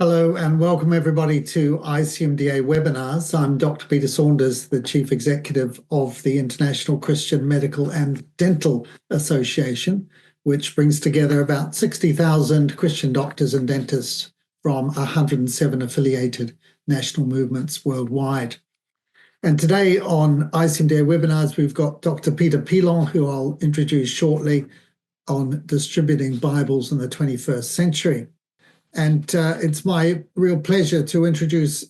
Hello and welcome everybody to ICMDA webinars. I'm Dr. Peter Saunders, the Chief Executive of the International Christian Medical and Dental Association, which brings together about 60,000 Christian doctors and dentists from 107 affiliated national movements worldwide. And today on ICMDA webinars, we've got Dr. Peter Pilon, who I'll introduce shortly, on distributing Bibles in the 21st century. And it's my real pleasure to introduce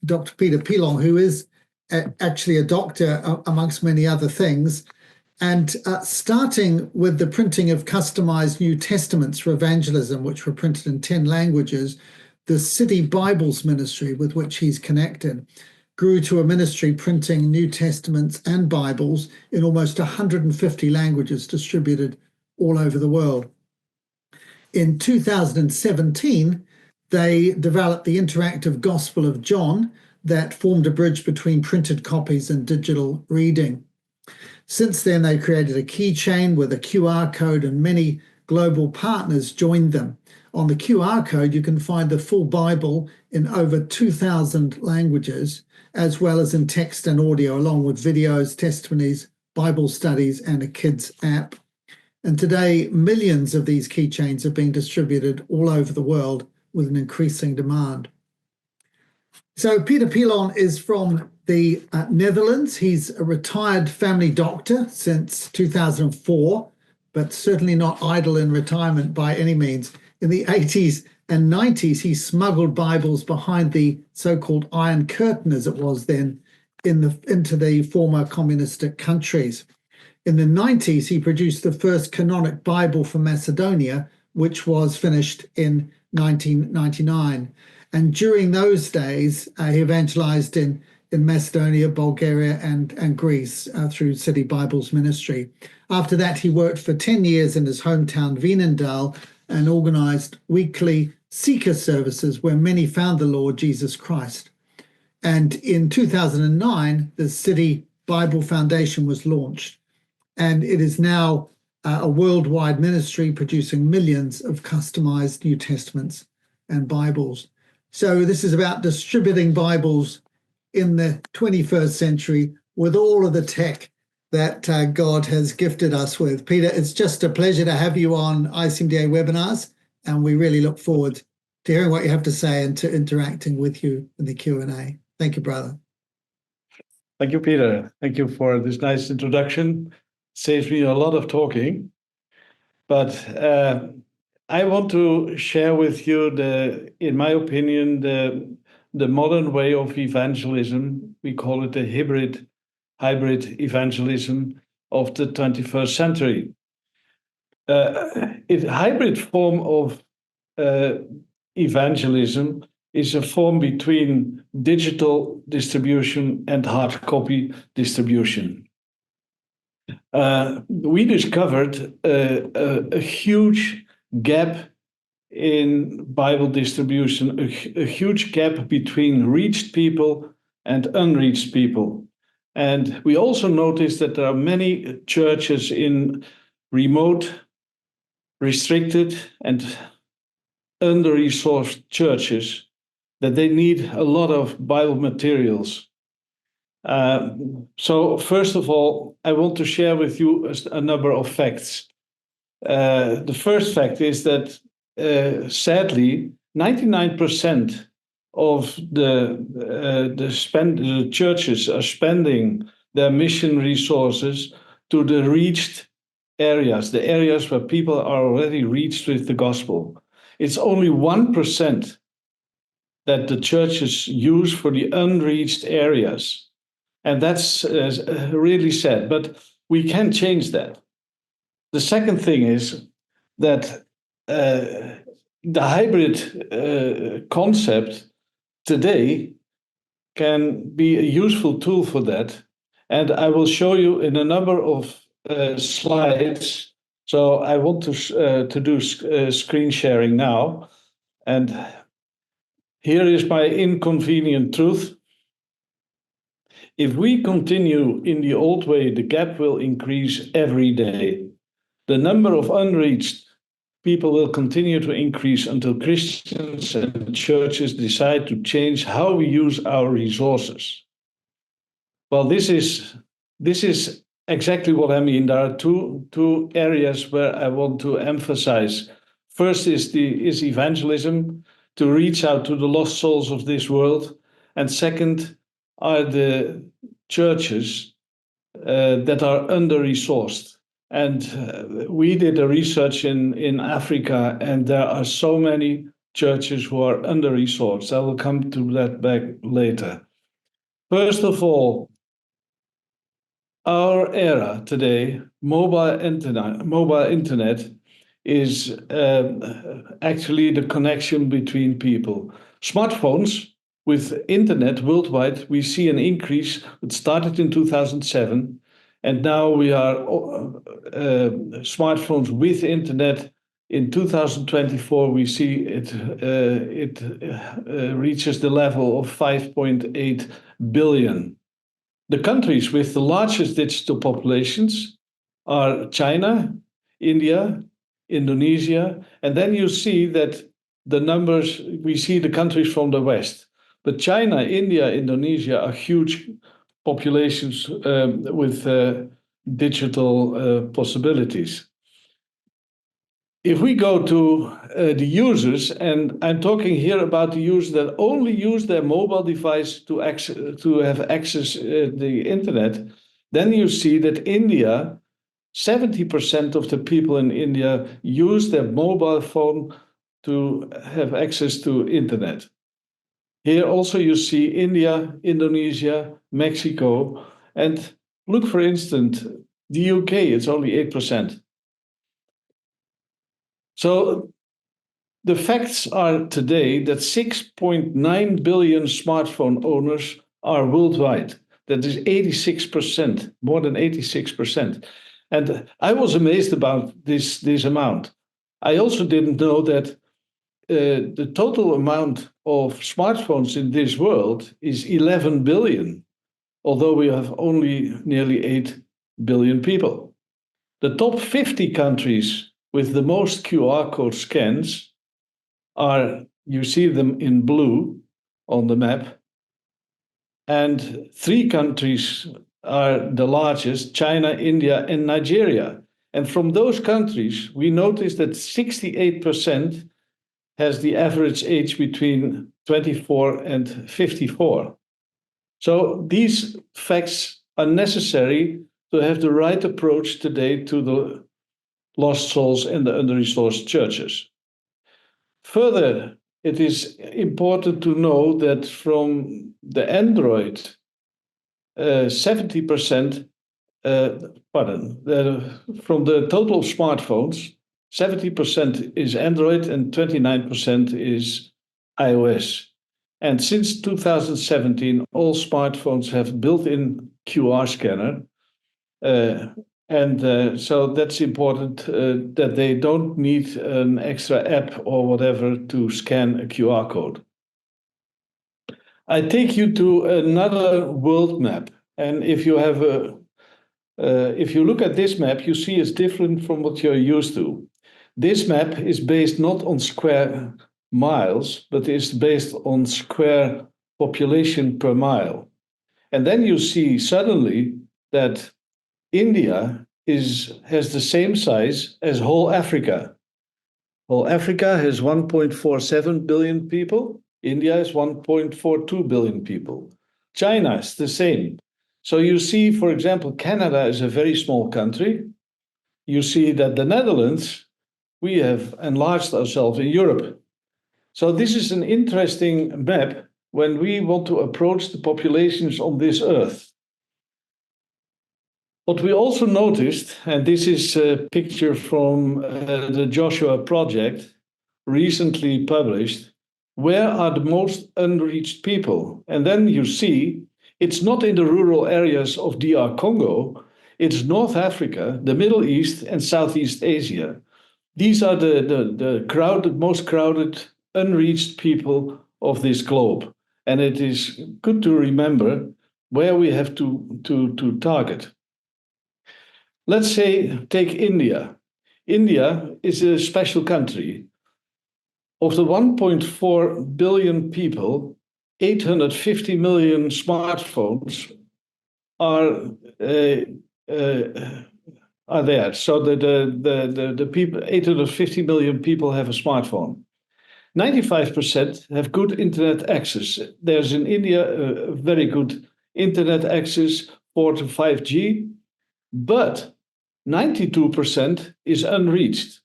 Dr. Peter Pilon, who is actually a doctor amongst many other things, and starting with the printing of customized New Testaments for evangelism, which were printed in 10 languages, the City Bibles ministry with which he's connected grew to a ministry printing New Testaments and Bibles in almost 150 languages distributed all over the world. In 2017, they developed the interactive Gospel of John that formed a bridge between printed copies and digital reading. Since then, they created a keychain with a QR code, and many global partners joined them. On the QR code, you can find the full Bible in over 2,000 languages, as well as in text and audio, along with videos, testimonies, Bible studies, and a kids app. And today, millions of these keychains are being distributed all over the world with an increasing demand. So Peter Pilon is from the Netherlands. He's a retired family doctor since 2004, but certainly not idle in retirement by any means. In the 80s and 90s, he smuggled Bibles behind the so-called Iron Curtain, as it was then, into the former communistic countries. In the 90s, he produced the first canonic Bible for Macedonia, which was finished in 1999. And during those days, he evangelized in Macedonia, Bulgaria, and Greece through City Bibles ministry. After that, he worked for 10 years in his hometown, Veenendaal, and organized weekly seeker services where many found the Lord Jesus Christ. And in 2009, the City Bible Foundation was launched. And it is now a worldwide ministry producing millions of customized New Testaments and Bibles. So this is about distributing Bibles in the 21st century with all of the tech that God has gifted us with. Peter, it's just a pleasure to have you on ICMDA webinars, and we really look forward to hearing what you have to say and to interacting with you in the Q&A. Thank you, brother. Thank you, Peter. Thank you for this nice introduction. Saves me a lot of talking, but I want to share with you in my opinion, the modern way of evangelism. We call it the hybrid evangelism of the 21st century. Hybrid form of evangelism is a form between digital distribution and hard copy distribution. We discovered a huge gap in Bible distribution, a huge gap between reached people and unreached people. And we also noticed that there are many churches in remote, restricted, and under-resourced churches that they need a lot of Bible materials. So first of all, I want to share with you a number of facts. The first fact is that sadly, 99% of the churches are spending their mission resources to the reached areas, the areas where people are already reached with the gospel. It's only 1% that the churches use for the unreached areas. And that's really sad, but we can change that. The second thing is that the hybrid concept today can be a useful tool for that. And I will show you in a number of slides. So I want to do screen sharing now. And here is my inconvenient truth. If we continue in the old way, the gap will increase every day. The number of unreached people will continue to increase until Christians and churches decide to change how we use our resources. Well, this is exactly what I mean. There are two areas where I want to emphasize. First is evangelism, to reach out to the lost souls of this world, and second are the churches that are under-resourced. And we did a research in Africa, and there are so many churches who are under-resourced. I will come to that back later. First of all, our era today, mobile internet is actually the connection between people. Smartphones with internet worldwide, we see an increase. It started in 2007, and now we are smartphones with internet. In 2024, we see it reaches the level of 5.8 billion. The countries with the largest digital populations are China, India, Indonesia, and then you see that the numbers, we see the countries from the West. But China, India, Indonesia are huge populations with digital possibilities. If we go to the users, and I'm talking here about the users that only use their mobile device to have access the internet, then you see that India, 70% of the people in India use their mobile phone to have access to internet. Here also you see India, Indonesia, Mexico, and look, for instance, the UK, it's only 8%. So the facts are today that 6.9 billion smartphone owners are worldwide. That is 86%, more than 86%. And I was amazed about this amount. I also didn't know that the total amount of smartphones in this world is 11 billion, although we have only nearly 8 billion people. The top 50 countries with the most QR code scans are, you see them in blue on the map, and 3 countries are the largest: China, India, and Nigeria. And from those countries, we notice that 68% has the average age between 24 and 54. So these facts are necessary to have the right approach today to the lost souls and the under-resourced churches. Further, it is important to know that from the Android, 70%, from the total smartphones, 70% is Android and 29% is iOS. And since 2017, all smartphones have built-in QR scanner. So that's important that they don't need an extra app or whatever to scan a QR code. I take you to another world map, and if you look at this map, you see it's different from what you're used to. This map is based not on square miles, but is based on square population per mile. And then you see suddenly that India has the same size as whole Africa. Whole Africa has 1.47 billion people. India is 1.42 billion people. China is the same. So you see, for example, Canada is a very small country. You see that the Netherlands, we have enlarged ourselves in Europe. So this is an interesting map when we want to approach the populations on this earth. What we also noticed, and this is a picture from the Joshua Project, recently published, where are the most unreached people? And then you see it's not in the rural areas of DR Congo, it's North Africa, the Middle East, and Southeast Asia. These are the most crowded, unreached people of this globe. And it is good to remember where we have to target. Let's say, take India. India is a special country. Of the 1.4 billion people, 850 million smartphones are there. So the people, 850 million people have a smartphone. 95% have good internet access. There's in India a very good internet access, 4 to 5G, but 92% is unreached.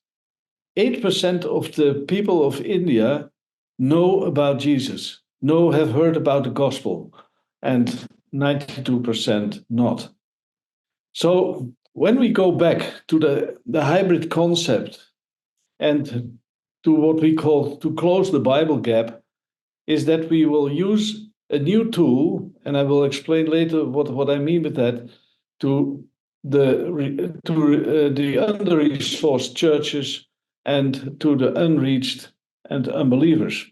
8% of the people of India know about Jesus, have heard about the gospel, and 92% not. So when we go back to the hybrid concept and to what we call to close the Bible gap, is that we will use a new tool, and I will explain later what I mean with that, to the under-resourced churches and to the unreached and unbelievers.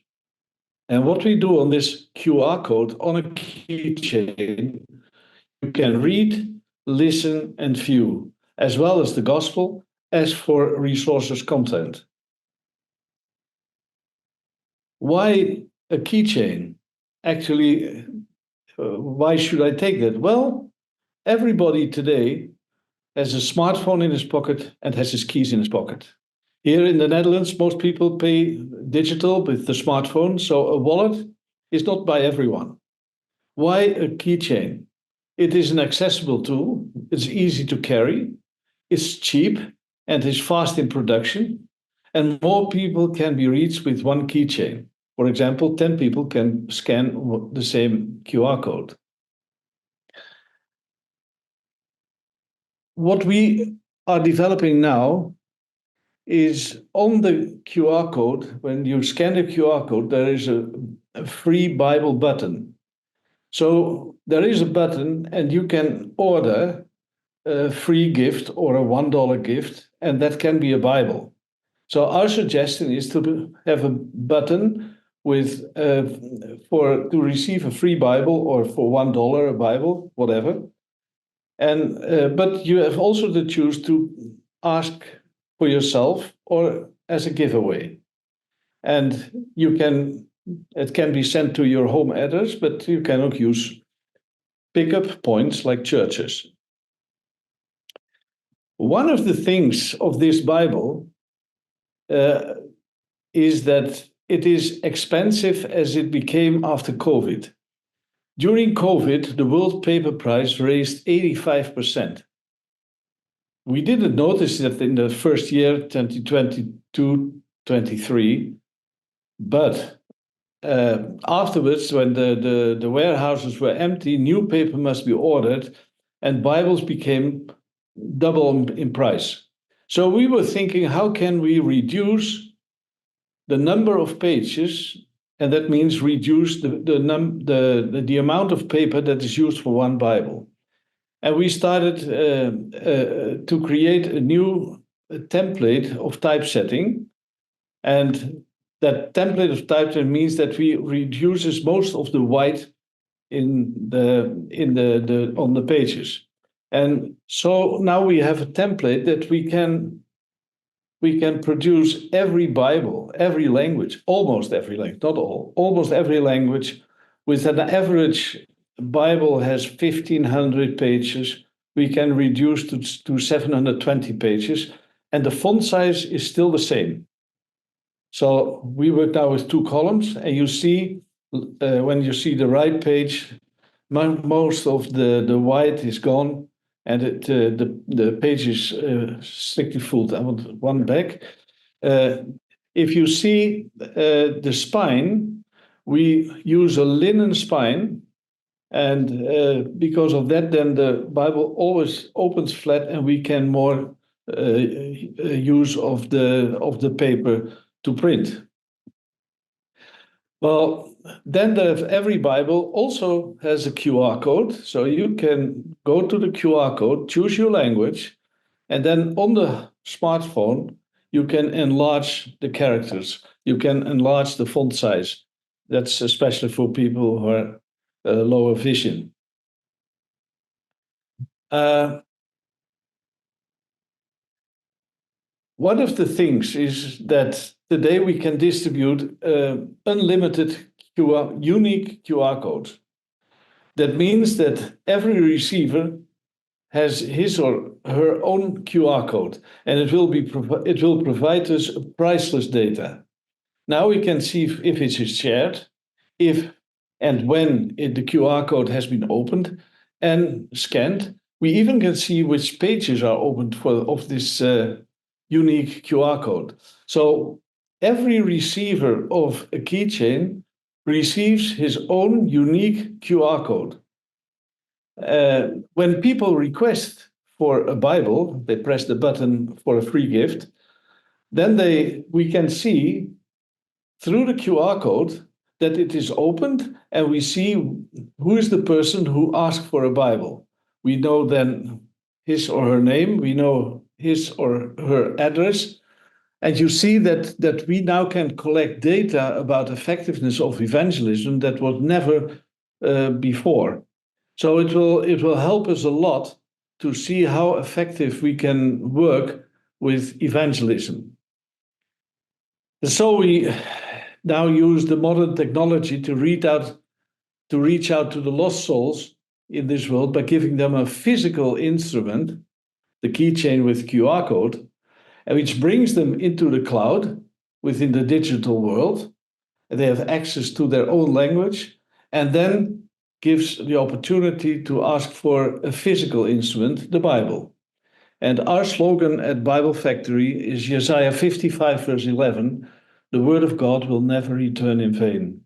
And what we do on this QR code on a keychain, you can read, listen, and view, as well as the gospel, as for resources content. Why a keychain? Actually, why should I take that? Well, everybody today has a smartphone in his pocket and has his keys in his pocket. Here in the Netherlands, most people pay digital with the smartphone, so a wallet is not by everyone. Why a keychain? It is an accessible tool, it's easy to carry, it's cheap, and is fast in production, and more people can be reached with one keychain. For example, 10 people can scan the same QR code. What we are developing now is on the QR code, when you scan the QR code, there is a free Bible button. So there is a button and you can order a free gift or a $1 gift, and that can be a Bible. So our suggestion is to have a button with to receive a free Bible, or for $1 a Bible, whatever. And but you have also to choose to ask for yourself or as a giveaway. And it can be sent to your home address, but you cannot use pickup points like churches. One of the things of this Bible is that it is expensive as it became after COVID. During COVID, the world paper price raised 85%. We didn't notice that in the first year, 2022-23, but afterwards, when the warehouses were empty, new paper must be ordered, and Bibles became double in price. So we were thinking, how can we reduce the number of pages, and that means reduce the amount of paper that is used for one Bible. And we started to create a new template of typesetting, and that template of typesetting means that we reduces most of the white on the pages. And so now we have a template that we can produce every Bible, every language, almost every language, not all, almost every language, with an average Bible has 1,500 pages. We can reduce to 720 pages, and the font size is still the same. So we work now with 2 columns, and you see, when you see the right page, most of the white is gone, and the page is strictly full. I want one back. If you see the spine, we use a linen spine, and because of that, then the Bible always opens flat, and we can more use of the paper to print. Well, then every Bible also has a QR code, so you can go to the QR code, choose your language, and then on the smartphone, you can enlarge the characters. You can enlarge the font size. That's especially for people who are lower vision. one of the things is that today we can distribute unlimited unique QR codes. That means that every receiver has his or her own QR code, and it will provide us priceless data. Now we can see if it is shared, if and when the QR code has been opened and scanned. We even can see which pages are opened of this unique QR code. So every receiver of a keychain receives his own unique QR code. When people request for a Bible, they press the button for a free gift, then we can see through the QR code that it is opened, and we see who is the person who asked for a Bible. We know then his or her name, we know his or her address, and you see that we now can collect data about effectiveness of evangelism that was never before. So it will help us a lot to see how effective we can work with evangelism. And so we now use the modern technology to reach out to the lost souls in this world by giving them a physical instrument, the keychain with QR code, and which brings them into the cloud within the digital world. They have access to their own language, and then gives the opportunity to ask for a physical instrument, the Bible. And our slogan at Bible Factory is Isaiah 55, verse 11, the word of God will never return in vain.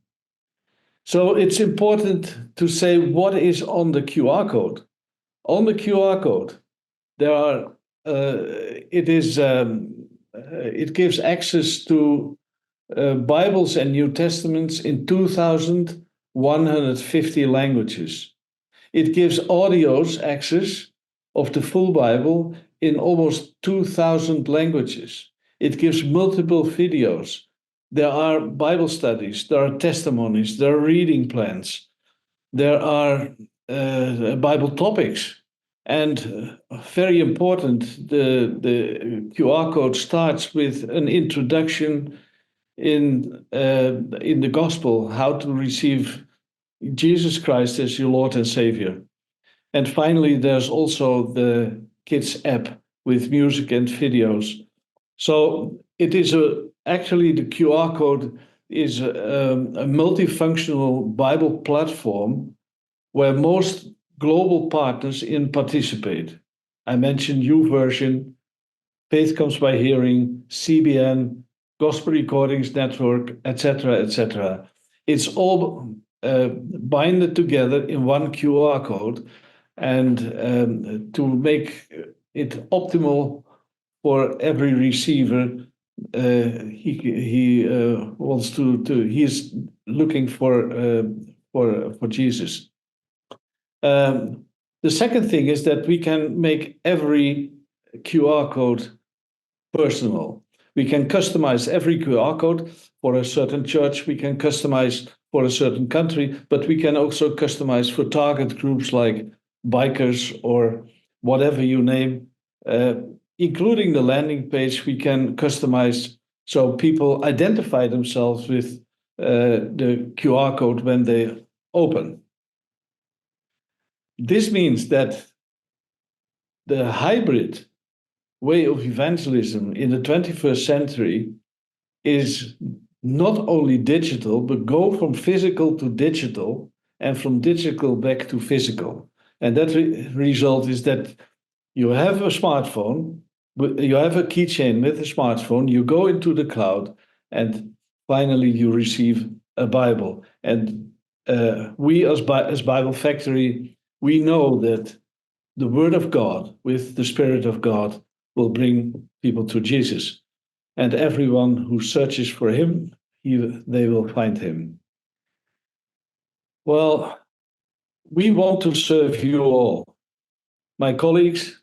So it's important to say what is on the QR code. On the QR code, it gives access to Bibles and New Testaments in 2,150 languages. It gives audios access of the full Bible in almost 2,000 languages. It gives multiple videos. There are Bible studies, there are testimonies, there are reading plans, there are Bible topics. And very important, the QR code starts with an introduction in the gospel, how to receive Jesus Christ as your Lord and Savior. And finally, there's also the kids app with music and videos. So it is actually the QR code is a multifunctional Bible platform where most global partners participate. I mentioned YouVersion, Faith Comes by Hearing, CBN, Gospel Recordings Network, etc., etc. It's all binded together in one QR code, and to make it optimal for every receiver, he wants he is looking for Jesus. The second thing is that we can make every QR code personal. We can customize every QR code for a certain church. We can customize for a certain country, but we can also customize for target groups like bikers or whatever you name. Including the landing page, we can customize so people identify themselves with the QR code when they open. This means that the hybrid way of evangelism in the 21st century is not only digital, but go from physical to digital and from digital back to physical. And that result is that you have a smartphone, you have a keychain with a smartphone, you go into the cloud, and finally you receive a Bible. And we as Bible Factory, we know that the Word of God with the Spirit of God will bring people to Jesus. And everyone who searches for him, they will find him. Well, we want to serve you all. My colleagues,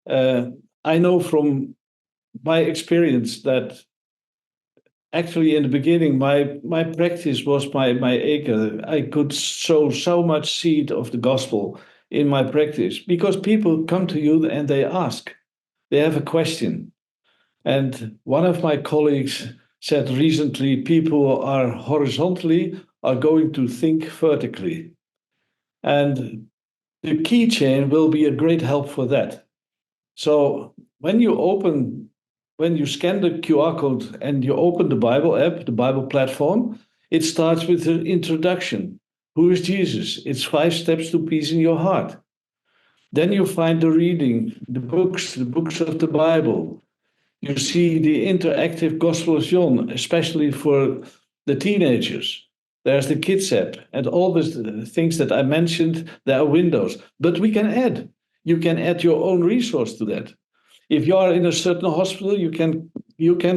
I know from my experience that actually in the beginning, my practice was my acre. I could sow so much seed of the gospel in my practice because people come to you and they ask. They have a question. And one of my colleagues said recently, people who are horizontally are going to think vertically. And the keychain will be a great help for that. So when you scan the QR code and you open the Bible app, the Bible platform, it starts with an introduction. Who is Jesus? It's 5 steps to peace in your heart. Then you find the reading, the books of the Bible. You see the interactive Gospel of John, especially for the teenagers. There's the Kids app and all the things that I mentioned. There are windows, but we can add. You can add your own resource to that. If you are in a certain hospital, you can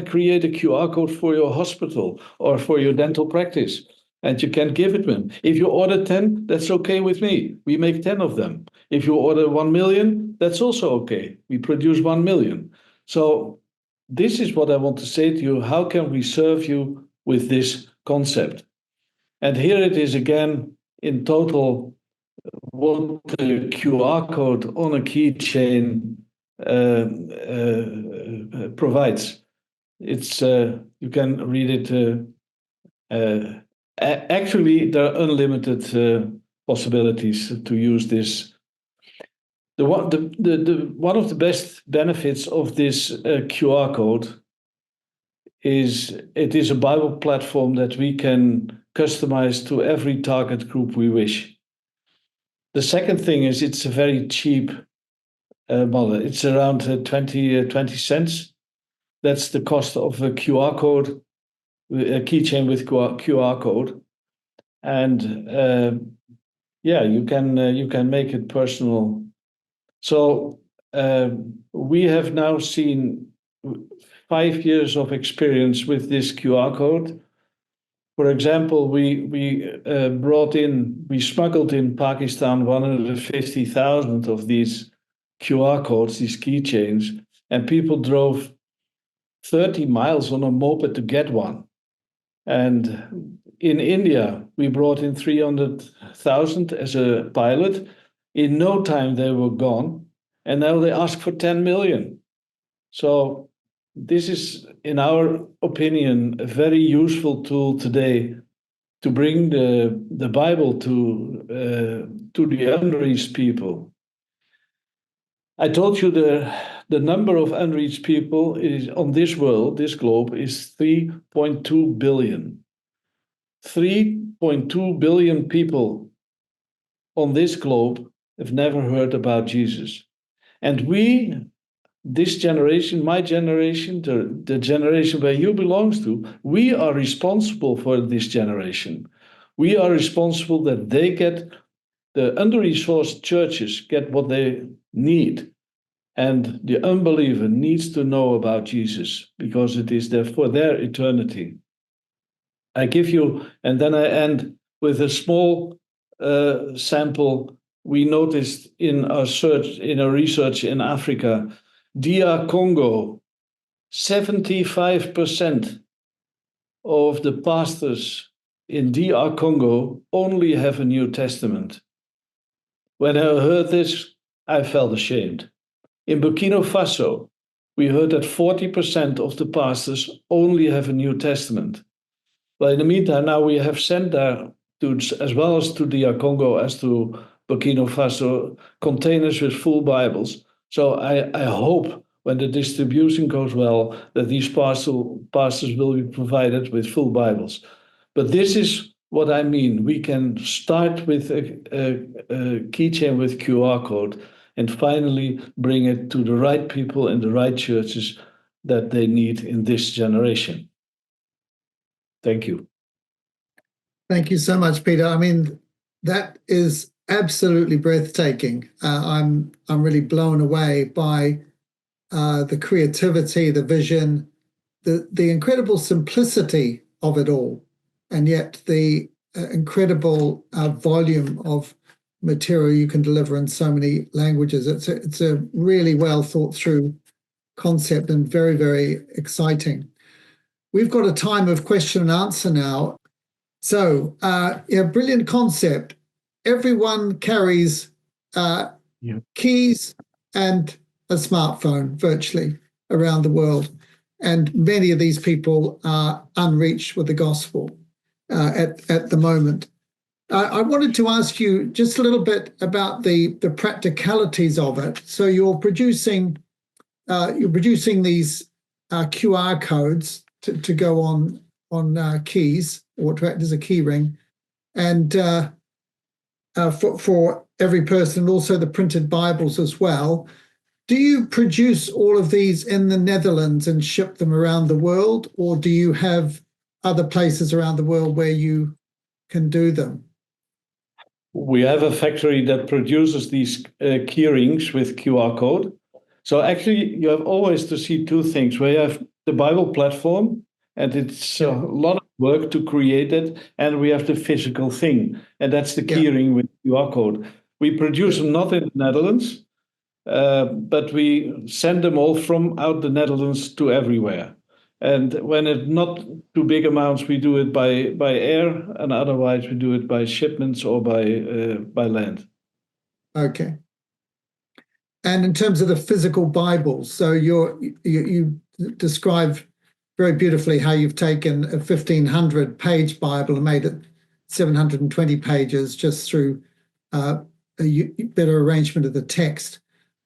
create a QR code for your hospital or for your dental practice, and you can give it them. If you order 10, that's okay with me. We make 10 of them. If you order 1 million, that's also okay. We produce 1 million. So this is what I want to say to you. How can we serve you with this concept? And here it is again in total what the QR code on a keychain provides. It's you can read it. Actually, there are unlimited possibilities to use this. One of the best benefits of this QR code is it is a Bible platform that we can customize to every target group we wish. The second thing is it's a very cheap model. It's around 20 cents. That's the cost of a QR code, a keychain with QR code. And yeah, you can make it personal. So we have now seen 5 years of experience with this QR code. For example, we smuggled in Pakistan 150,000 of these QR codes, these keychains, and people drove 30 miles on a moped to get one. And in India, we brought in 300,000 as a pilot. In no time, they were gone, and now they ask for 10 million. So this is, in our opinion, a very useful tool today to bring the Bible to the unreached people. I told you the number of unreached people is on this world, this globe, is 3.2 billion. 3.2 billion people on this globe have never heard about Jesus. And we, this generation, my generation, the generation where you belong to, we are responsible for this generation. We are responsible that they get, the under-resourced churches get what they need. And the unbeliever needs to know about Jesus because it is there for their eternity. I give you, and then I end with a small sample. We noticed in our research in Africa, DR Congo, 75% of the pastors in DR Congo only have a New Testament. When I heard this, I felt ashamed. In Burkina Faso, we heard that 40% of the pastors only have a New Testament. But in the meantime, now we have sent there, as well as to DR Congo as to Burkina Faso, containers with full Bibles. So I hope when the distribution goes well, that these pastors will be provided with full Bibles. But this is what I mean. We can start with a keychain with QR code and finally bring it to the right people in the right churches that they need in this generation. Thank you. Thank you so much, Peter. I mean, that is absolutely breathtaking. I'm really blown away by the creativity, the vision, the incredible simplicity of it all, and yet the incredible volume of material you can deliver in so many languages. It's a really well thought through concept and very, very exciting. We've got a time of question and answer now. So, brilliant concept. Everyone carries keys and a smartphone virtually around the world. and many of these people are unreached with the gospel at the moment. I wanted to ask you just a little bit about the practicalities of it. So you're producing these QR codes to go on keys, or to act as a key ring, and for every person, and also the printed Bibles as well. Do you produce all of these in the Netherlands and ship them around the world, or do you have other places around the world where you can do them? We have a factory that produces these key rings with QR code. So actually, you have always to see two things. We have the Bible platform, and it's a lot of work to create it, and we have the physical thing, and that's the key ring with QR code. We produce them not in the Netherlands, but we send them all from out the Netherlands to everywhere. And when it's not too big amounts, we do it by air, and otherwise we do it by shipments or by land. Okay. And in terms of the physical Bibles, so you describe very beautifully how you've taken a 1,500-page Bible and made it 720 pages just through a better arrangement of the text.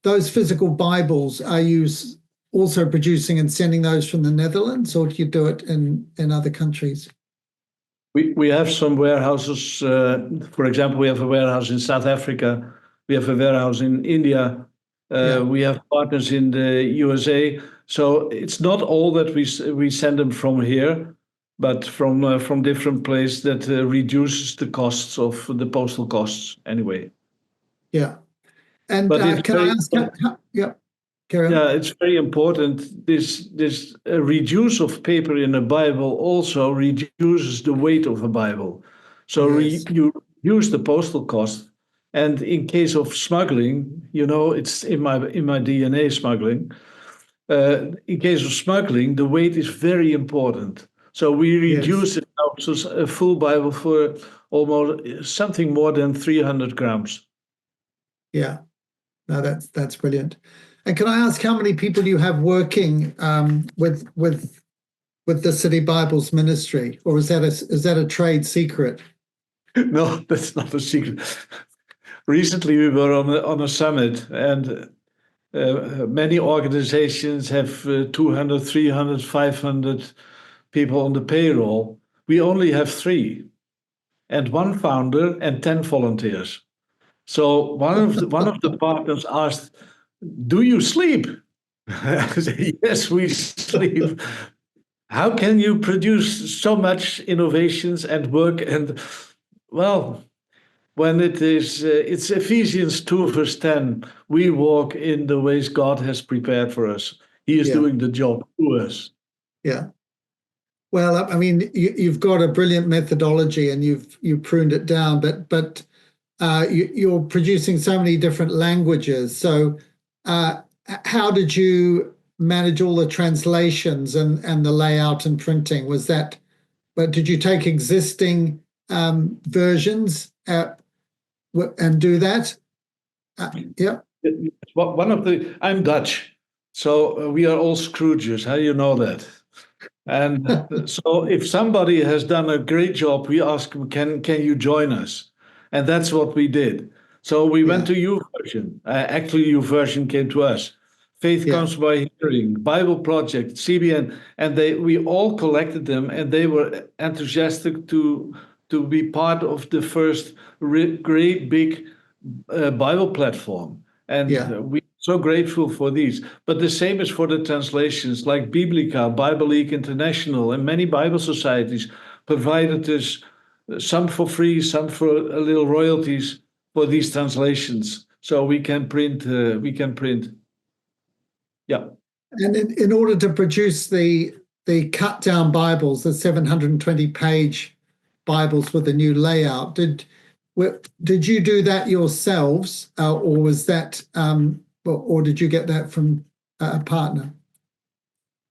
Those physical Bibles, are you also producing and sending those from the Netherlands, or do you do it in other countries? We have some warehouses. For example, we have a warehouse in South Africa. We have a warehouse in India. We have partners in the USA. So it's not all that we send them from here, but from different places that reduces the costs of the postal costs anyway. Yeah. And can I ask? Carry on. Yeah, it's very important. This reduce of paper in a Bible also reduces the weight of a Bible. So you reduce the postal cost. And in case of smuggling, it's in my DNA, smuggling. In case of smuggling, the weight is very important. So we reduce it now to a full Bible for almost something more than 300 grams. Yeah, no, that's brilliant. And can I ask how many people you have working with the City Bibles ministry, or is that a trade secret? No, that's not a secret. Recently, we were on a summit, and many organizations have 200, 300, 500 people on the payroll. We only have 3, and 1 founder and 10 volunteers. So one of the partners asked, "Do you sleep?" I said, "Yes, we sleep." How can you produce so much innovations and work? And well, when it's Ephesians 2 verse 10, we walk in the ways God has prepared for us. He is doing the job to us. Yeah. Well, I mean, you've got a brilliant methodology, and you've pruned it down, but you're producing so many different languages. So how did you manage all the translations and the layout and printing? But did you take existing versions and do that? Yeah. I'm Dutch, so we are all Scrooges. How do you know that? And so if somebody has done a great job, we ask them, can you join us? And that's what we did. So we went to YouVersion. Actually, YouVersion came to us. Faith Comes by Hearing, Bible Project, CBN, and we all collected them, and they were enthusiastic to be part of the first great big Bible platform. And we're so grateful for these. But the same is for the translations, like Biblica, Bible League International, and many Bible societies provided us some for free, some for a little royalties for these translations. So we can print. Yeah. And in order to produce the cut down Bibles, the 720-page Bibles with a new layout, did you do that yourselves, or was that, or did you get that from a partner?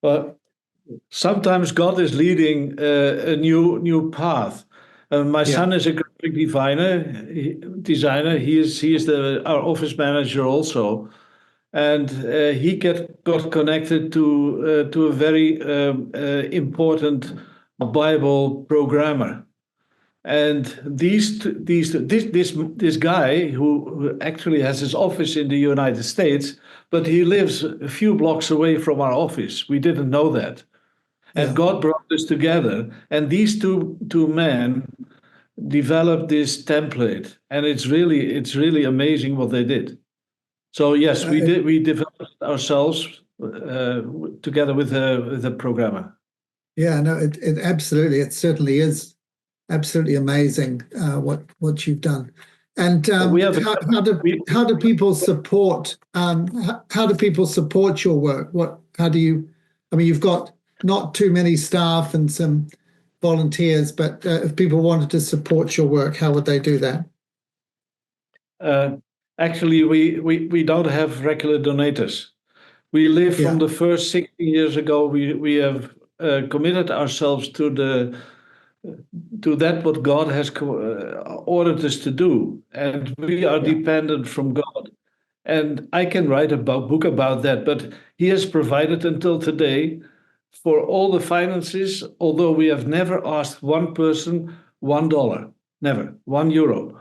Well, sometimes God is leading a new path. My son is a graphic designer. He is our office manager also. and he got connected to a very important Bible programmer. And this guy who actually has his office in the United States, but he lives a few blocks away from our office. We didn't know that. And Yeah. God brought us together, and these two men developed this template, and it's really amazing what they did. So yes, we developed ourselves together with the programmer. Yeah, no, it absolutely, it certainly is absolutely amazing what you've done. And We have how do people support how do people support your work? How do you? I mean, you've got not too many staff and some volunteers, but if people wanted to support your work, how would they do that? Actually, we don't have regular donators. We live Yeah, from the first 60 years ago. We have committed ourselves to that what God has ordered us to do, and we are yeah, dependent from God. And I can write a book about that, but He has provided until today for all the finances, although we have never asked one person $1, never, €1.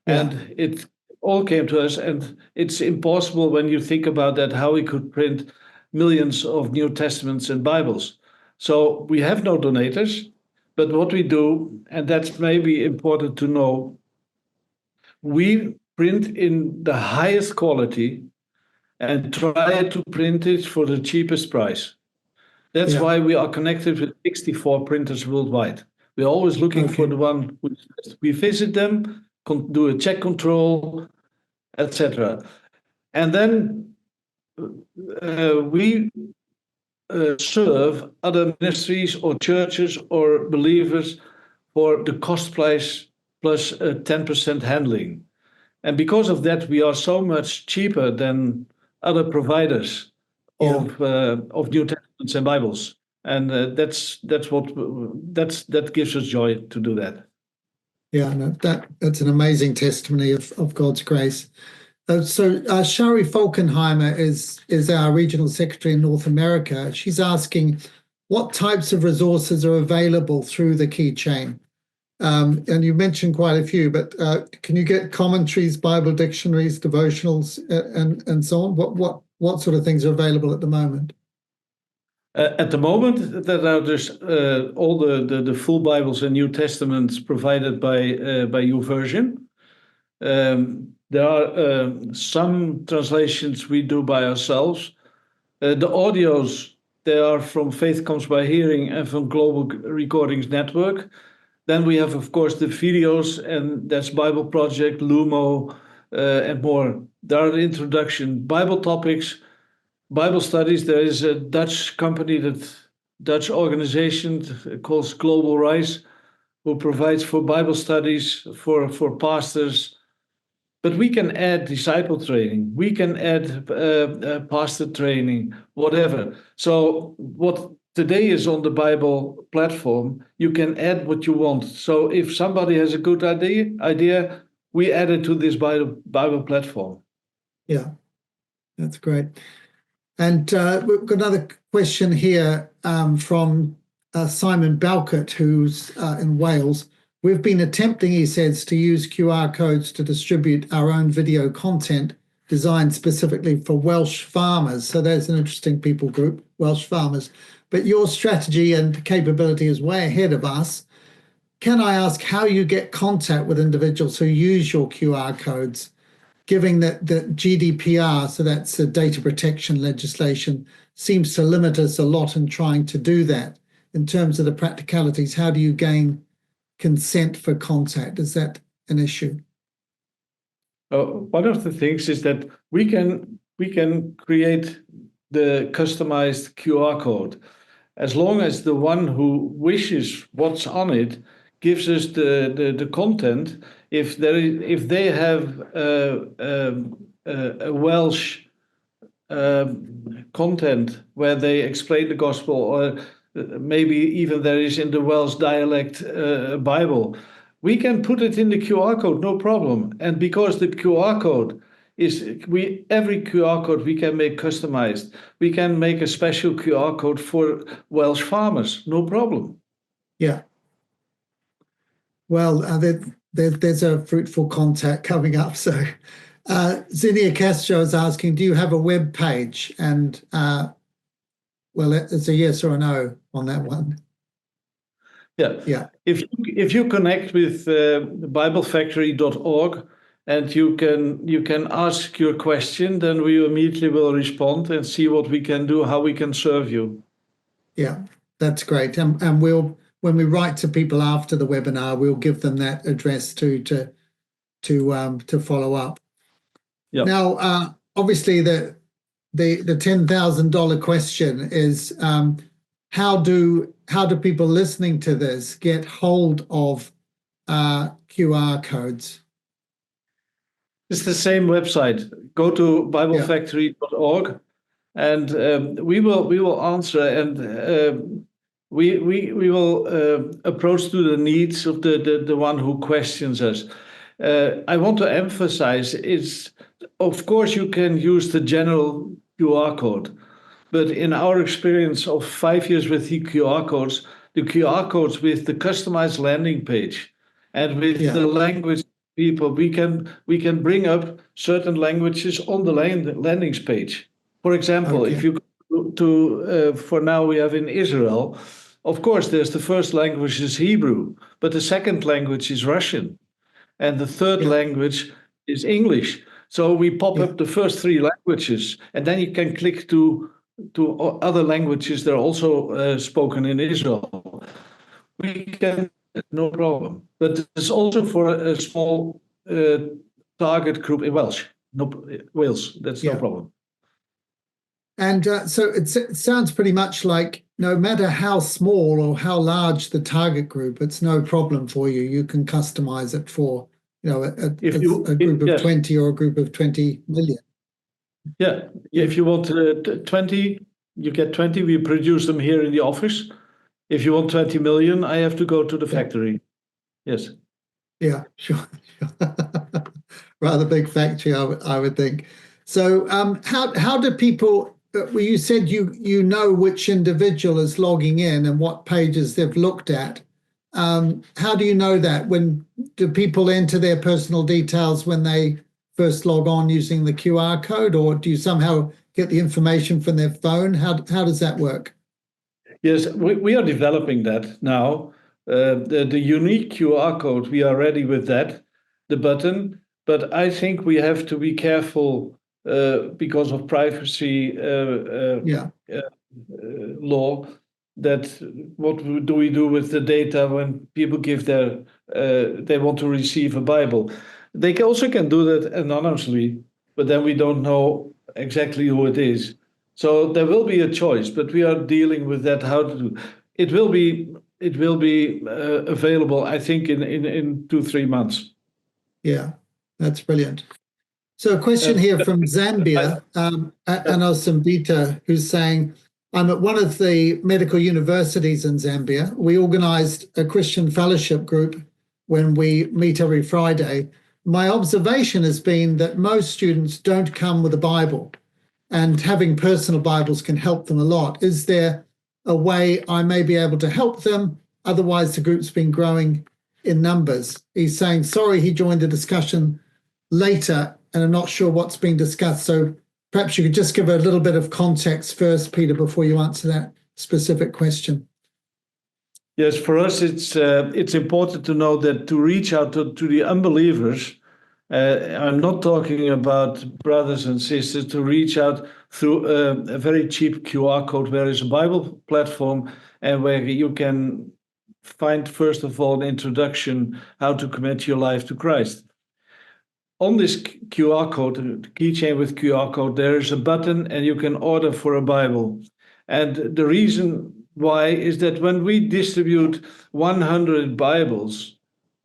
yeah, And it all came to us, and it's impossible when you think about that, how we could print millions of New Testaments and Bibles. So we have no donators, but what we do, and that's maybe important to know, we print in the highest quality and try to print it for the cheapest price. That's yeah. why we are connected with 64 printers worldwide. We're always looking for Okay. the one we visit them, do a check control, etc. And then we serve other ministries or churches or believers for the cost price plus 10% handling. And because of that, we are so much cheaper than other providers Yeah. of New Testaments and Bibles. And that gives us joy to do that. Yeah, no, that's an amazing testimony of God's grace. Shari Falkenheimer is our regional secretary in North America. She's asking what types of resources are available through the key chain. And you mentioned quite a few, but can you get commentaries, Bible dictionaries, devotionals, and so on? What sort of things are available at the moment? At the moment, there are just all the full Bibles and New Testaments provided by YouVersion. There are some translations we do by ourselves. The audios, they are from Faith Comes by Hearing and from Global Recordings Network. Then we have, of course, the videos, and that's Bible Project, Lumo, and more. There are the introduction, Bible topics, Bible studies. There is a Dutch organization called Global Rise, who provides for Bible studies for pastors. But we can add disciple training, we can add pastor training, whatever. So what today is on the Bible platform, you can add what you want. So if somebody has a good idea, we add it to this Bible platform. Yeah, that's great. And we've got another question here from Simon Balcott, who's in Wales. We've been attempting, he says, to use QR codes to distribute our own video content designed specifically for Welsh farmers. So there's an interesting people group, Welsh farmers. But your strategy and capability is way ahead of us. Can I ask how you get contact with individuals who use your QR codes, given that the GDPR, so that's the data protection legislation, seems to limit us a lot in trying to do that? In terms of the practicalities, how do you gain consent for contact? Is that an issue? One of the things is that we can create the customized QR code, as long as the one who wishes what's on it gives us the content. If they have a Welsh content where they explain the gospel, or maybe even there is in the Welsh dialect Bible, we can put it in the QR code, no problem. And because the QR code is every QR code we can make customized. We can make a special QR code for Welsh farmers, no problem. Yeah. Well, there's a fruitful contact coming up. So Zinnia Castro is asking, do you have a web page? And well, it's a yes or a no on that one. Yeah. Yeah. If you connect with biblefactory.org and you can ask your question, then we immediately will respond and see what we can do, how we can serve you. Yeah, that's great. And we'll, when we write to people after the webinar, we'll give them that address to follow up. Yeah. Now, obviously, the $10,000 question is how do people listening to this get hold of QR codes? It's the same website. Go to biblefactory.org, and we will answer, and we will approach to the needs of the one who questions us. I want to emphasize, of course you can use the general QR code, but in our experience of 5 years with the QR codes with the customized landing page and with the language people, we can bring up certain languages on the landing page. For example, if you go to for now we have in Israel, of course there's the first language is Hebrew, but the second language is Russian, and the third language is English. So we pop up the first three languages, and then you can click to other languages that are also spoken in Israel. We can, no problem. But it's also for a small target group in Welsh. No, Wales, that's no problem. And so it sounds pretty much like no matter how small or how large the target group, it's no problem for you. You can customize it for, a group of 20 or a group of 20 million. Yeah, if you want 20, you get 20. We produce them here in the office. If you want 20 million, I have to go to the factory. Yes. Yeah, sure. Rather big factory, I would think. So how do people, well, you said you know which individual is logging in and what pages they've looked at. How do you know that? Do people enter their personal details when they first log on using the QR code, or do you somehow get the information from their phone? How does that work? Yes, we are developing that now. The unique QR code, we are ready with that, the button, but I think we have to be careful because of privacy law, that what do we do with the data when people give they want to receive a Bible. They also can do that anonymously, but then we don't know exactly who it is. So there will be a choice, but we are dealing with that. How to do it? Will be available, I think, in 2-3 months. Yeah, that's brilliant. So a question here from Zambia, Anosambita, who's saying, I'm at one of the medical universities in Zambia. We organized a Christian fellowship group when we meet every Friday. My observation has been that most students don't come with a Bible, and having personal Bibles can help them a lot. Is there a way I may be able to help them? Otherwise, the group's been growing in numbers. He's saying, sorry, he joined the discussion later, and I'm not sure what's being discussed. So perhaps you could just give a little bit of context first, Peter, before you answer that specific question. Yes, for us, it's important to know that to reach out to the unbelievers, I'm not talking about brothers and sisters, to reach out through a very cheap QR code where is a Bible platform and where you can find, first of all, an introduction how to commit your life to Christ. On this QR code, the keychain with QR code, there is a button and you can order for a Bible. And the reason why is that when we distribute 100 Bibles,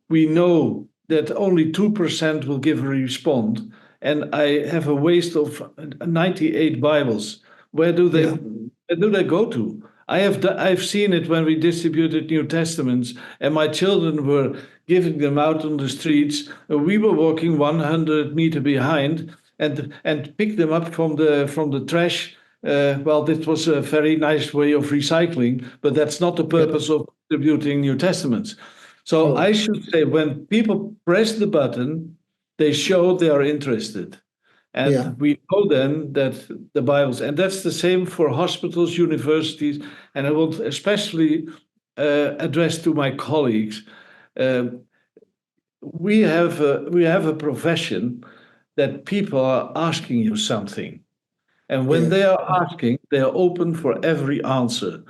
we know that only 2% will give a response. And I have a waste of 98 Bibles. Where do they go to? I've seen it when we distributed New Testaments and my children were giving them out on the streets. We were walking 100 meters behind and pick them up from the trash. Well, this was a very nice way of recycling, but that's not the purpose of distributing New Testaments. So I should say, when people press the button, they show they are interested. And we know then that the Bibles, and that's the same for hospitals, universities, and I want especially address to my colleagues. We have a profession that people are asking you something. And when they are asking, they are open for every answer.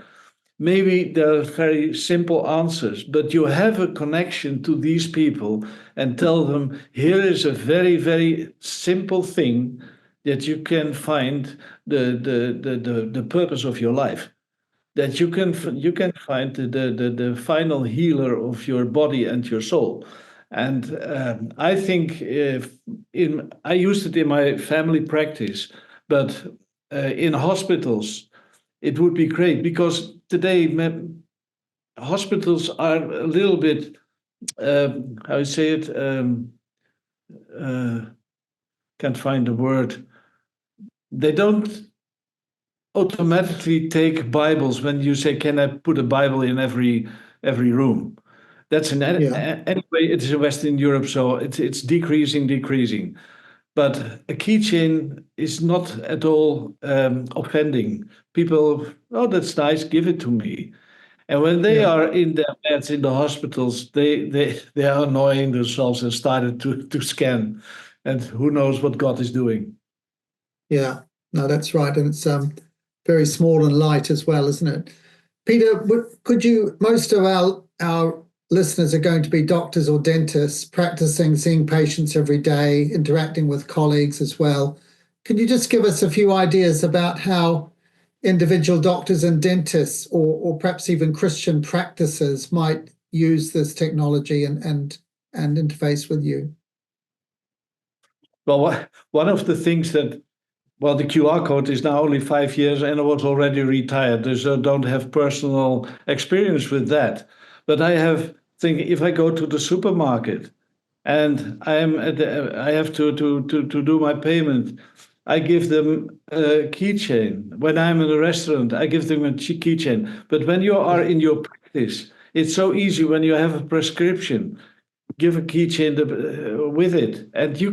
Maybe they're very simple answers, but you have a connection to these people and tell them, here is a very, very simple thing that you can find the purpose of your life. That you can find the final healer of your body and your soul. And I think I used it in my family practice, but in hospitals, it would be great, because today hospitals are a little bit, how you say it, can't find the word. They don't automatically take Bibles when you say, "Can I put a Bible in every room?" That's anyway. It's in Western Europe, so it's decreasing. But a keychain is not at all offending. People, oh, that's nice, give it to me. And when they are in their beds in the hospitals, they are annoying themselves and started to scan. And who knows what God is doing. Yeah, no, that's right. And it's very small and light as well, isn't it? Peter, could you, most of our listeners are going to be doctors or dentists, practicing, seeing patients every day, interacting with colleagues as well. Can you just give us a few ideas about how individual doctors and dentists, or perhaps even Christian practices, might use this technology and interface with you? Well, one of the things that, well, the QR code is now only 5 years and I was already retired, so I don't have personal experience with that. But I have think, if I go to the supermarket and I have to do my payment, I give them a keychain. When I'm in a restaurant, I give them a keychain. But when you are in your practice, it's so easy. When you have a prescription, give a keychain with it, and you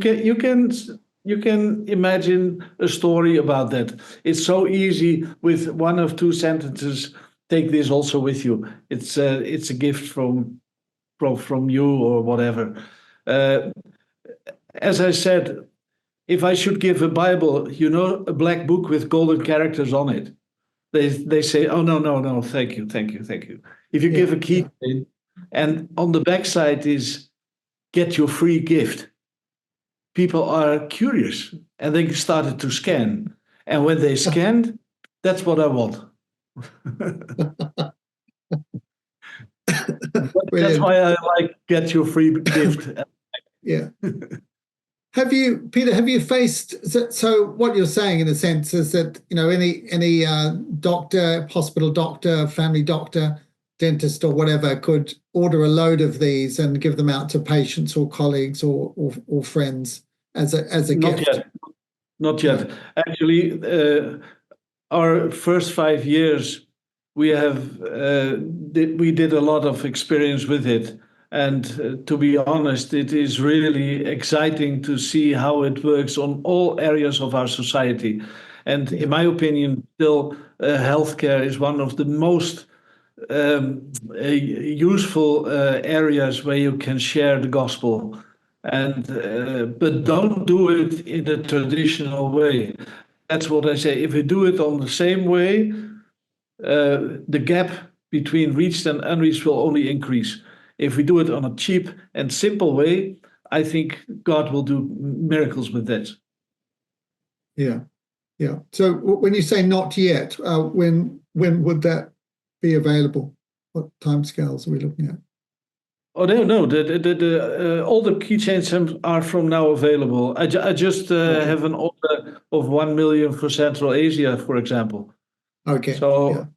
can imagine a story about that. It's so easy with 1 or 2 sentences. Take this also with you. It's a gift from you or whatever. As I said, if I should give a Bible, a black book with golden characters on it, they say, oh, no, thank you. If you give a keychain, and on the backside is, get your free gift, people are curious and they started to scan. And when they scanned, that's what I want. That's why I like get your free gift. Yeah. Peter, have you faced, so what you're saying in a sense is that, any doctor, hospital doctor, family doctor, dentist or whatever could order a load of these and give them out to patients or colleagues or friends as a gift? Not yet. Actually, our first 5 years, we did a lot of experience with it. And to be honest, it is really exciting to see how it works on all areas of our society. And in my opinion, still, healthcare is one of the most useful areas where you can share the gospel. And but don't do it in a traditional way. That's what I say. If we do it on the same way, the gap between reached and unreached will only increase. If we do it on a cheap and simple way, I think God will do miracles with that. Yeah. So when you say not yet, when would that be available? What timescales are we looking at? Oh no! All the keychains are from now available. I just have an order of 1 million for Central Asia, for example. Okay. So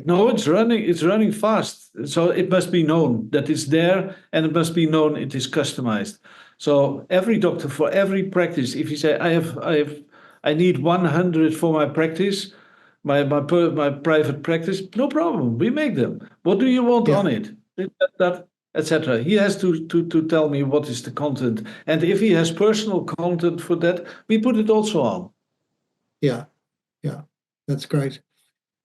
No, it's running. It's running fast. So it must be known that it's there, and it must be known it is customized. So every doctor for every practice, if you say I need 100 for my practice, my private practice, no problem. We make them. What do you want Yeah, on it? That, etc. He has to tell me what is the content, and if he has personal content for that, we put it also on. yeah, yeah. That's great.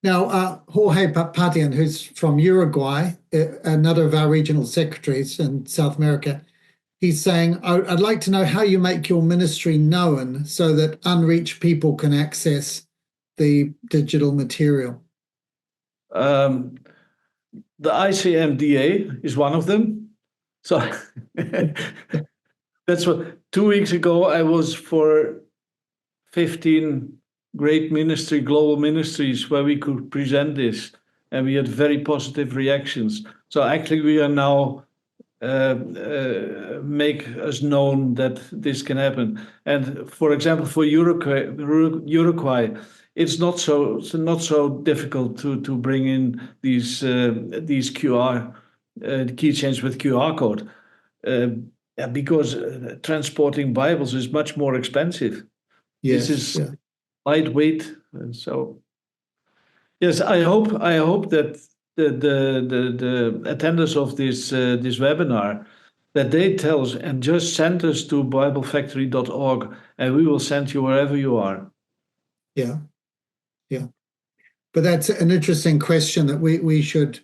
Now, Jorge Patian, who's from Uruguay, another of our regional secretaries in South America, he's saying, I'd like to know how you make your ministry known so that unreached people can access the digital material. The ICMDA is one of them. So that's what 2 weeks ago I was for 15 great global ministries where we could present this, and we had very positive reactions. So actually, we are now make us known that this can happen. And for example, for Uruguay, it's not so difficult to bring in these QR keychains with QR code. Because transporting Bibles is much more expensive. Yes, This is lightweight, and so yes, I hope that the attenders of this webinar that they tell us and just send us to biblefactory.org, and we will send you wherever you are. yeah, yeah. But that's an interesting question that we should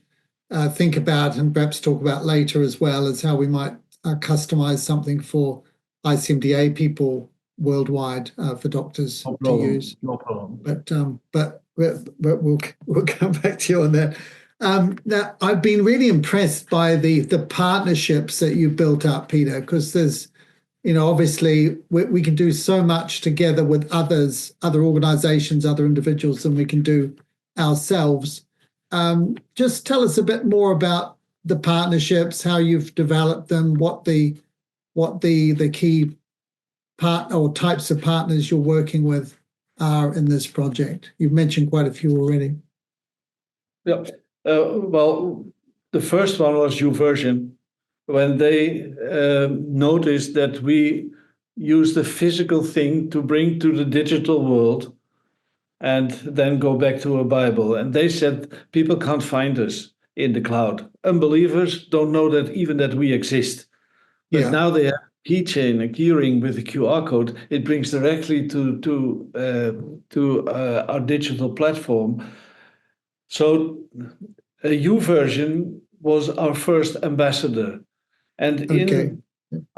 think about and perhaps talk about later as well, as how we might customize something for ICMDA people worldwide for doctors to use. No problem. But we'll come back to you on that. Now, I've been really impressed by the partnerships that you built up, Peter, because there's, obviously we can do so much together with other organizations, other individuals than we can do ourselves. Just tell us a bit more about the partnerships, how you've developed them, what the key part or types of partners you're working with are in this project. You've mentioned quite a few already. Yeah. Well, the first one was YouVersion, when they noticed that we use the physical thing to bring to the digital world and then go back to a Bible. And they said, people can't find us in the cloud. Unbelievers don't know that even that we exist. But now they have a keychain, a keyring with a QR code. It brings directly to our digital platform. So YouVersion was our first ambassador. And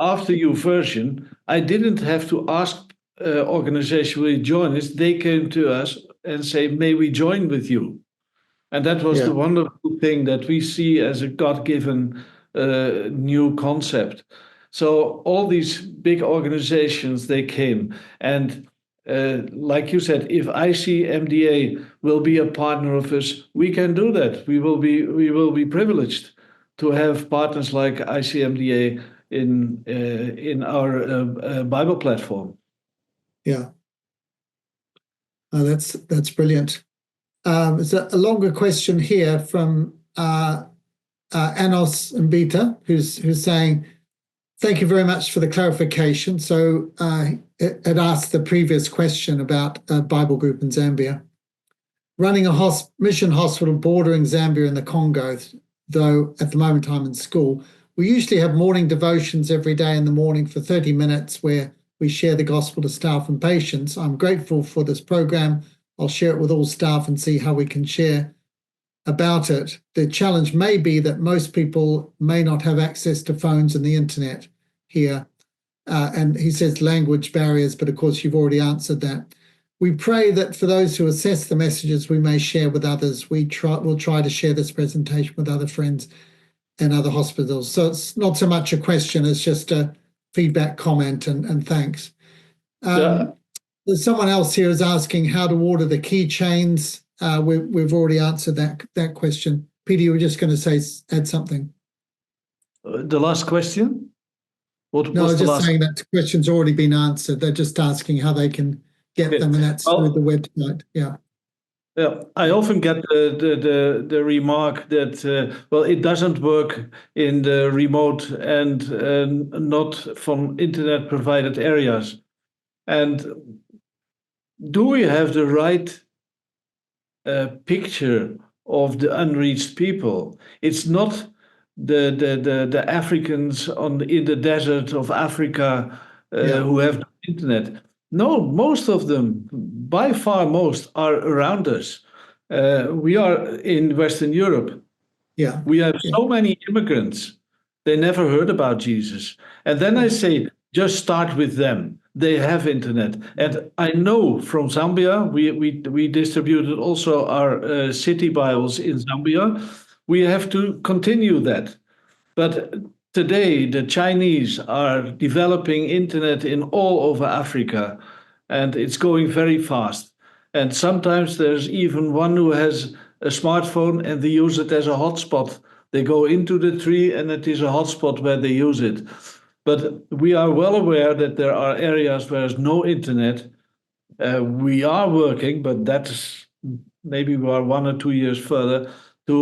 after YouVersion, I didn't have to ask organization will you join us. They came to us and say, may we join with you? And that was the wonderful thing that we see as a God-given new concept. So all these big organizations, they came. And like you said, if ICMDA will be a partner of us, we can do that. We will be privileged to have partners like ICMDA in our Bible platform. Yeah, that's brilliant. There's a longer question here from Anos Mbita, who's saying, thank you very much for the clarification. So it asked the previous question about a Bible group in Zambia. Running a mission hospital bordering Zambia and the Congo, though at the moment I'm in school, we usually have morning devotions every day in the morning for 30 minutes where we share the gospel to staff and patients. I'm grateful for this program. I'll share it with all staff and see how we can share about it. The challenge may be that most people may not have access to phones and the internet here. And he says language barriers, but of course you've already answered that. We pray that for those who assess the messages we may share with others, we'll try to share this presentation with other friends and other hospitals. So it's not so much a question, it's just a feedback comment and thanks. There's someone else here is asking how to order the keychains. We've already answered that question. Peter, you were just going to add something. The last question? No, I was just saying that question's already been answered. They're just asking how they can get them, and that's through the website. Yeah. Yeah, I often get the remark that well, it doesn't work in the remote and not from internet provided areas. And do we have the right picture of the unreached people? It's not the Africans in the desert of Africa Yeah, who have the internet. No, most of them, by far most, are around us. We are in Western Europe. yeah, We have yeah, so many immigrants. They never heard about Jesus. And then I yeah, say, just start with them. They have internet. And I know from Zambia, we distributed also our city Bibles in Zambia. We have to continue that. But today, the Chinese are developing internet in all over Africa, and it's going very fast. And sometimes there's even one who has a smartphone and they use it as a hotspot. They go into the tree and it is a hotspot where they use it. But we are well aware that there are areas where there's no internet. We are working, but that's maybe we are 1 or 2 years further to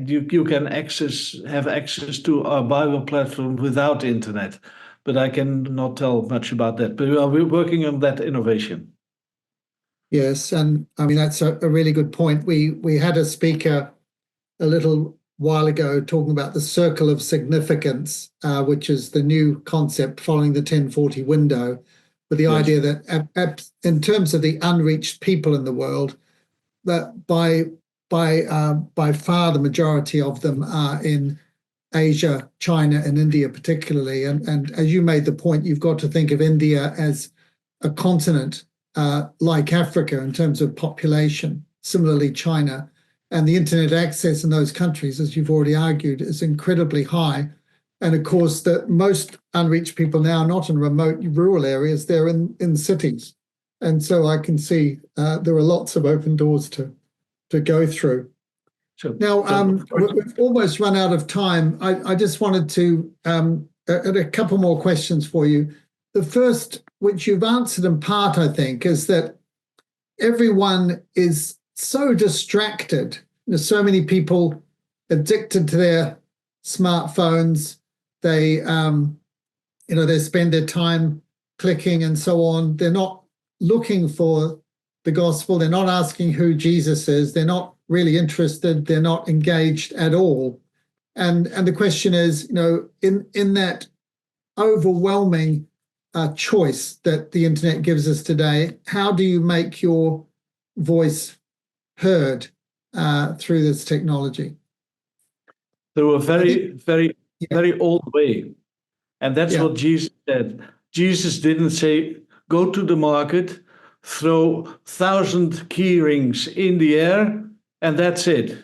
you can have access to our Bible platform without internet. But I cannot tell much about that. But we're working on that innovation. yes. And I mean, that's a really good point. We had a speaker a little while ago talking about the circle of significance, which is the new concept following the 1040 window, with the Yes. idea that in terms of the unreached people in the world, that by far the majority of them are in Asia, China, and India particularly. And as you made the point, you've got to think of India as a continent like Africa in terms of population. Similarly, China. And the internet access in those countries, as you've already argued, is incredibly high. And of course, that most unreached people now are not in remote rural areas, they're in cities. And so I can see there are lots of open doors to go through. So, Now, so we've almost run out of time. I just wanted to add a couple more questions for you. The first, which you've answered in part, I think, is that everyone is so distracted. There's so many people addicted to their smartphones. They, they spend their time clicking and so on. They're not looking for the gospel. They're not asking who Jesus is. They're not really interested. They're not engaged at all. And the question is, in that overwhelming choice that the internet gives us today, how do you make your voice heard through this technology? through a I think, very, very, yeah, very old way. And that's yeah, what Jesus said. Jesus didn't say, go to the market, throw 1,000 key rings in the air, and that's it.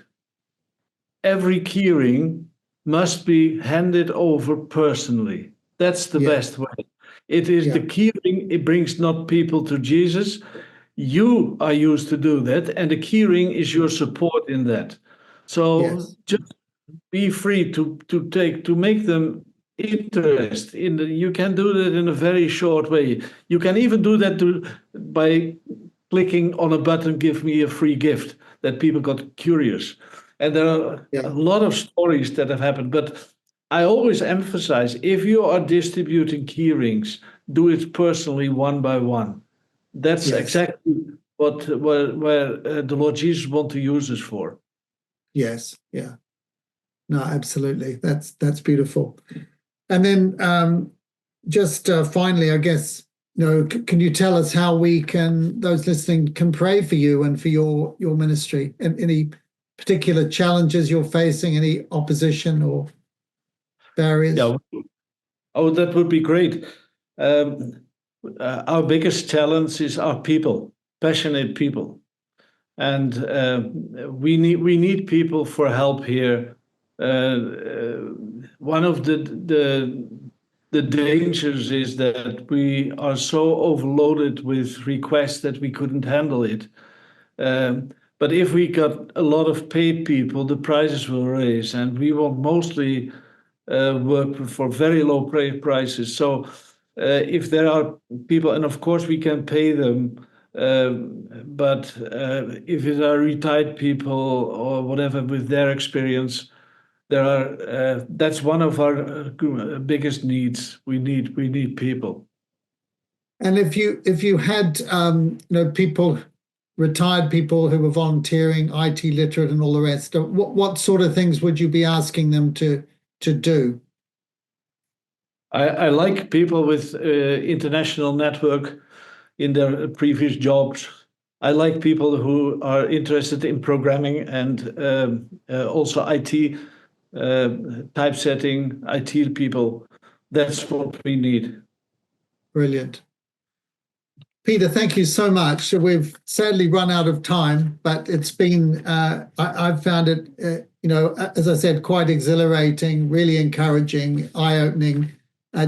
Every keyring must be handed over personally. That's the yeah, best way. It is the yeah, keyring, it brings not people to Jesus. You are used to do that, and the keyring is your support in that. So yes, just be free to make them interest in the, you can do that in a very short way. You can even do that by clicking on a button, give me a free gift, that people got curious. And there are a yeah, lot of stories that have happened, but I always emphasize, if you are distributing key rings, do it personally, one by one. That's yes, exactly what where the Lord Jesus want to use us for. yes, yeah. No, absolutely. That's beautiful. And then just finally, I guess, can you tell us how those listening can pray for you and for your ministry, and any particular challenges you're facing, any opposition or barriers? Yeah, oh, that would be great. Um, our biggest challenge is our people, passionate people, and we need people for help here. One of the dangers is that we are so overloaded with requests that we couldn't handle it. But if we got a lot of paid people, the prices will raise, and we want mostly work for very low prices. So if there are people, and of course we can pay them But if it are retired people or whatever with their experience, that's one of our biggest needs. We need people. And if you had people, retired people who were volunteering, IT literate, and all the rest, what sort of things would you be asking them to do? I like people with international network in their previous jobs. I like people who are interested in programming and also IT typesetting, IT people. That's what we need. Brilliant. Peter, thank you so much. We've sadly run out of time, but it's been, I've found it, as I said, quite exhilarating, really encouraging, eye-opening,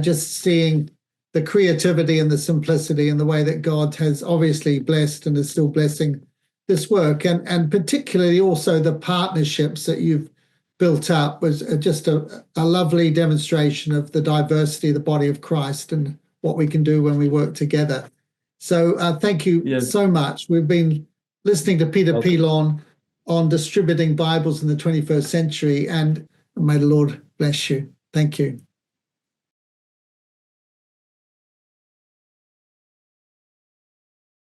just seeing the creativity and the simplicity and the way that God has obviously blessed and is still blessing this work. And particularly also the partnerships that you've built up was just a lovely demonstration of the diversity of the body of Christ and what we can do when we work together. So thank you so much. We've been listening to Peter Pilon on distributing Bibles in the 21st century, and may the Lord bless you. Thank you.